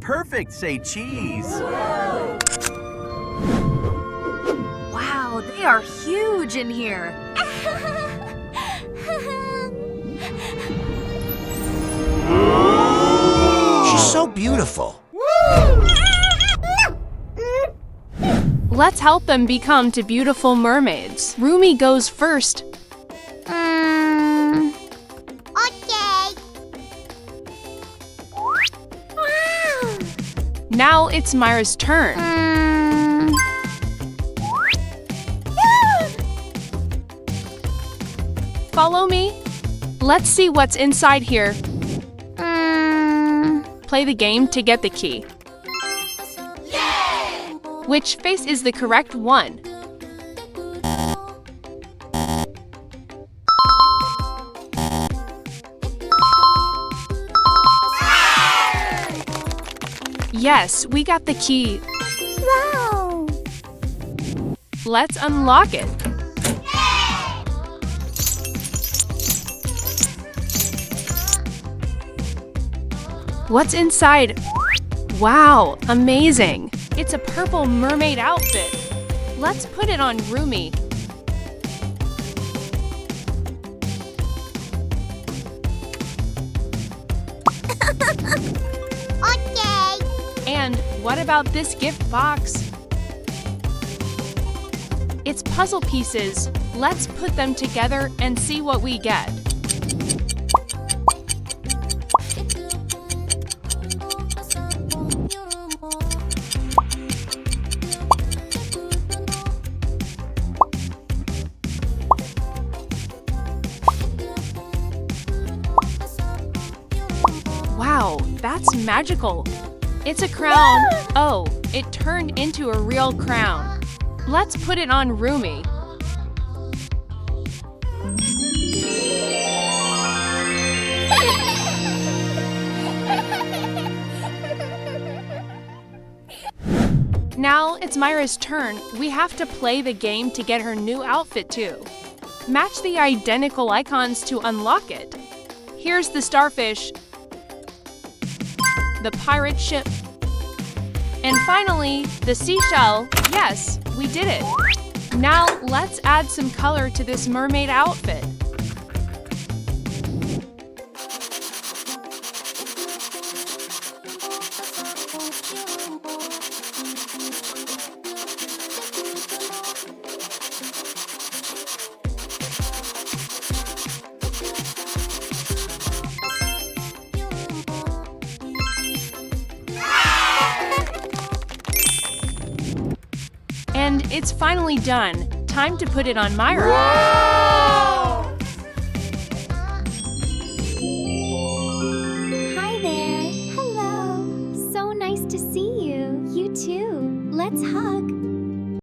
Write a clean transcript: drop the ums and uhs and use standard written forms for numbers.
perfect. Say cheese. Wow, they are huge in here. She's so beautiful. Let's help them become to beautiful mermaids. Rumi goes first. Okay. Now it's Myra's turn. Follow me. Let's see what's inside here. Play the game to get the key. Which face is the correct one? Yes, we got the key. Wow. Let's unlock it. What's inside? Wow, amazing! It's a purple mermaid outfit. Let's put it on Rumi. Okay. And what about this gift box? It's puzzle pieces. Let's put them together and see what we get. Wow, that's magical. It's a crown. Oh, it turned into a real crown. Let's put it on Rumi. Now it's Myra's turn. We have to play the game to get her new outfit too. Match the identical icons to unlock it. Here's the starfish, the pirate ship, and finally, the seashell. Yes, we did it. Now let's add some color to this mermaid outfit. And it's finally done. Time to put it on Myra. Hi there. Hello. So nice to see you. You too. Let's hug.